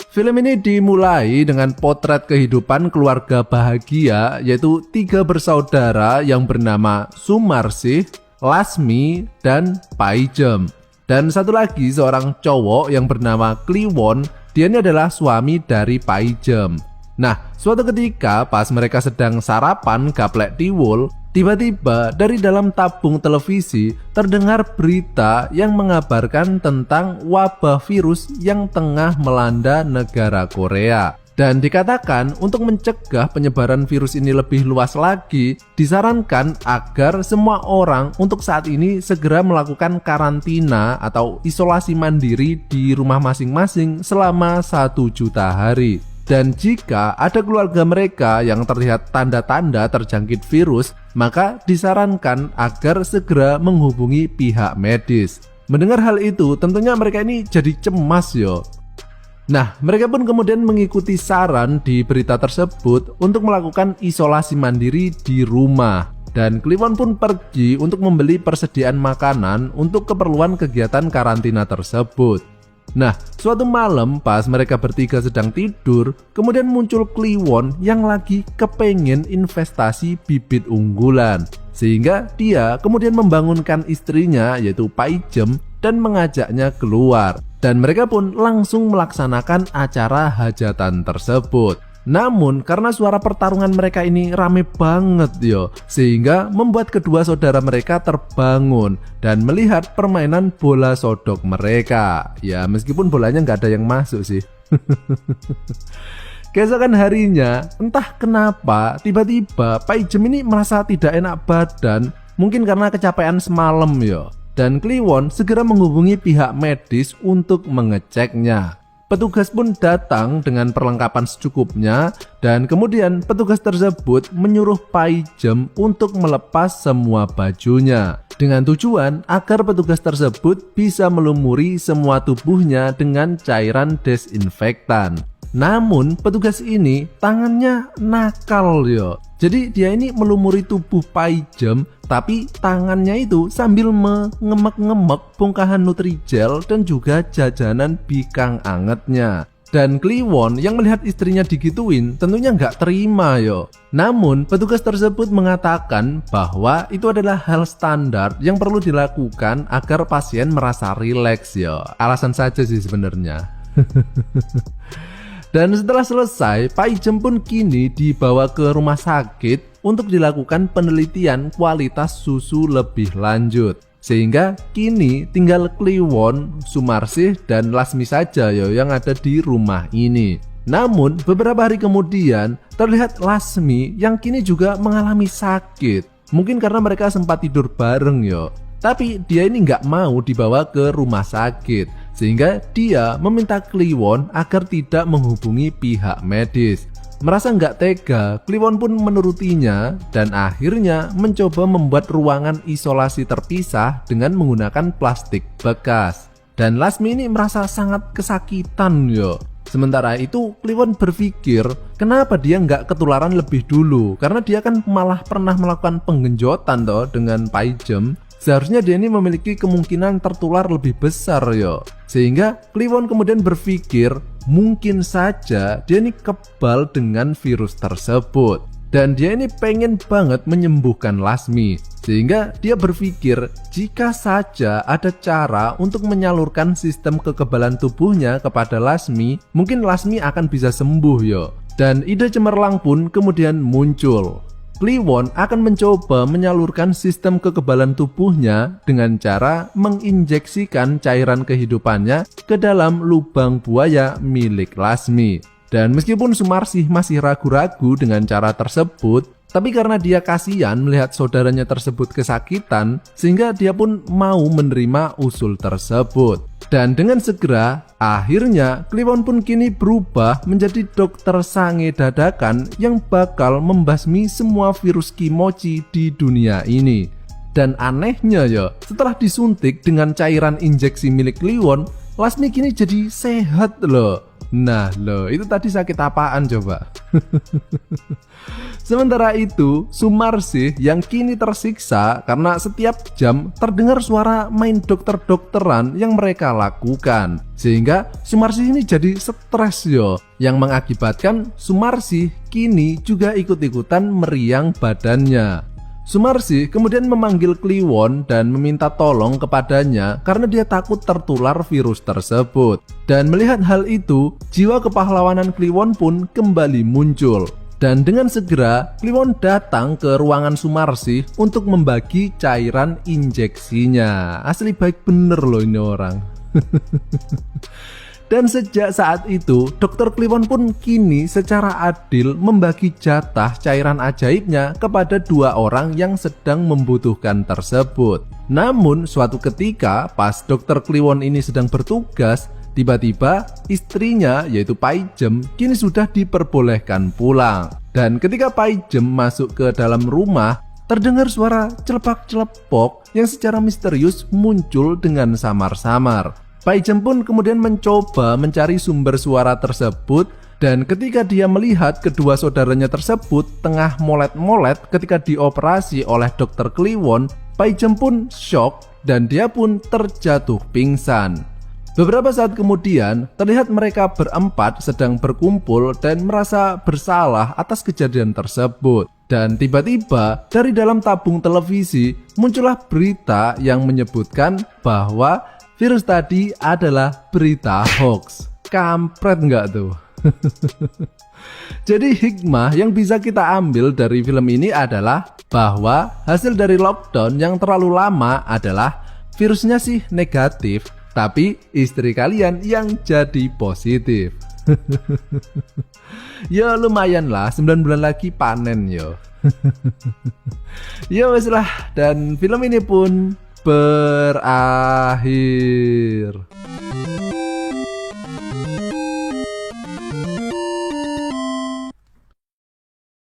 Film ini dimulai dengan potret kehidupan keluarga bahagia, yaitu 3 bersaudara yang bernama Sumarsih, Lasmi, dan Paijem. Dan satu lagi seorang cowok yang bernama Kliwon, dia ini adalah suami dari Paijem. Nah, suatu ketika pas mereka sedang sarapan gaplek tiwul, tiba-tiba dari dalam tabung televisi terdengar berita yang mengabarkan tentang wabah virus yang tengah melanda negara Korea. Dan dikatakan untuk mencegah penyebaran virus ini lebih luas lagi, disarankan agar semua orang untuk saat ini segera melakukan karantina atau isolasi mandiri di rumah masing-masing selama 1 juta hari. Dan jika ada keluarga mereka yang terlihat tanda-tanda terjangkit virus, maka disarankan agar segera menghubungi pihak medis. Mendengar hal itu, tentunya mereka ini jadi cemas yo. Nah, mereka pun kemudian mengikuti saran di berita tersebut untuk melakukan isolasi mandiri di rumah. Dan Kliwon pun pergi untuk membeli persediaan makanan untuk keperluan kegiatan karantina tersebut. Nah, suatu malam pas mereka bertiga sedang tidur, kemudian muncul Kliwon yang lagi kepengen investasi bibit unggulan. Sehingga dia kemudian membangunkan istrinya yaitu Paijem dan mengajaknya keluar. Dan mereka pun langsung melaksanakan acara hajatan tersebut. Namun karena suara pertarungan mereka ini rame banget yo, sehingga membuat kedua saudara mereka terbangun dan melihat permainan bola sodok mereka. Ya meskipun bolanya nggak ada yang masuk sih. Keesokan harinya, entah kenapa tiba-tiba Paijem ini merasa tidak enak badan, mungkin karena kecapean semalam yo. Dan Kliwon segera menghubungi pihak medis untuk mengeceknya. Petugas pun datang dengan perlengkapan secukupnya dan kemudian petugas tersebut menyuruh Paijem untuk melepas semua bajunya dengan tujuan agar petugas tersebut bisa melumuri semua tubuhnya dengan cairan desinfektan. Namun petugas ini tangannya nakal yo. Jadi dia ini melumuri tubuh Paijem, tapi tangannya itu sambil mengemek-ngemek bongkahan Nutrijel dan juga jajanan bikang angetnya. Dan Kliwon yang melihat istrinya digituin tentunya nggak terima yo. Namun petugas tersebut mengatakan bahwa itu adalah hal standar yang perlu dilakukan agar pasien merasa rileks yo. Alasan saja sih sebenarnya. Dan setelah selesai, Paijem pun kini dibawa ke rumah sakit untuk dilakukan penelitian kualitas susu lebih lanjut. Sehingga kini tinggal Kliwon, Sumarsih, dan Lasmi saja yo yang ada di rumah ini. Namun beberapa hari kemudian terlihat Lasmi yang kini juga mengalami sakit. Mungkin karena mereka sempat tidur bareng yo. Tapi dia ini nggak mau dibawa ke rumah sakit. Sehingga dia meminta Kliwon agar tidak menghubungi pihak medis. Merasa nggak tega, Kliwon pun menurutinya dan akhirnya mencoba membuat ruangan isolasi terpisah dengan menggunakan plastik bekas. Dan Lasmi ini merasa sangat kesakitan yo. Sementara itu Kliwon berpikir kenapa dia nggak ketularan lebih dulu, karena dia kan malah pernah melakukan penggenjotan toh dengan Paijem. Seharusnya dia ini memiliki kemungkinan tertular lebih besar yo. Sehingga Kliwon kemudian berpikir mungkin saja dia ini kebal dengan virus tersebut. Dan dia ini pengen banget menyembuhkan Lasmi. Sehingga dia berpikir jika saja ada cara untuk menyalurkan sistem kekebalan tubuhnya kepada Lasmi, mungkin Lasmi akan bisa sembuh yo. Dan ide cemerlang pun kemudian muncul. Kliwon akan mencoba menyalurkan sistem kekebalan tubuhnya dengan cara menginjeksikan cairan kehidupannya ke dalam lubang buaya milik Lasmi. Dan meskipun Sumarsih masih ragu-ragu dengan cara tersebut, tapi karena dia kasihan melihat saudaranya tersebut kesakitan, sehingga dia pun mau menerima usul tersebut. Dan dengan segera, akhirnya Kliwon pun kini berubah menjadi dokter sange dadakan yang bakal membasmi semua virus kimochi di dunia ini. Dan anehnya ya, setelah disuntik dengan cairan injeksi milik Kliwon, Lasmi kini jadi sehat loh. Nah loh, itu tadi sakit apaan coba? Sementara itu, Sumarsih yang kini tersiksa karena setiap jam terdengar suara main dokter-dokteran yang mereka lakukan. Sehingga Sumarsih ini jadi stres yo, yang mengakibatkan Sumarsih kini juga ikut-ikutan meriang badannya. Sumarsih kemudian memanggil Kliwon dan meminta tolong kepadanya karena dia takut tertular virus tersebut. Dan melihat hal itu, jiwa kepahlawanan Kliwon pun kembali muncul. Dan dengan segera, Kliwon datang ke ruangan Sumarsih untuk membagi cairan injeksinya. Asli baik bener loh ini orang. Dan sejak saat itu, Dr. Kliwon pun kini secara adil membagi jatah cairan ajaibnya kepada 2 orang yang sedang membutuhkan tersebut. Namun suatu ketika pas Dr. Kliwon ini sedang bertugas, tiba-tiba istrinya yaitu Paijem kini sudah diperbolehkan pulang. Dan ketika Paijem masuk ke dalam rumah, terdengar suara celepak-celepok yang secara misterius muncul dengan samar-samar. Paijem pun kemudian mencoba mencari sumber suara tersebut, dan ketika dia melihat kedua saudaranya tersebut tengah molet-molet ketika dioperasi oleh Dr. Kliwon, Paijem pun shock dan dia pun terjatuh pingsan. Beberapa saat kemudian terlihat mereka berempat sedang berkumpul dan merasa bersalah atas kejadian tersebut. Dan tiba-tiba dari dalam tabung televisi muncullah berita yang menyebutkan bahwa virus tadi adalah berita hoax. Kampret nggak tuh? Jadi hikmah yang bisa kita ambil dari film ini adalah bahwa hasil dari lockdown yang terlalu lama adalah virusnya sih negatif, tapi istri kalian yang jadi positif. Ya lumayan lah, 9 bulan lagi panen yo. Ya wes lah, dan film ini pun berakhir.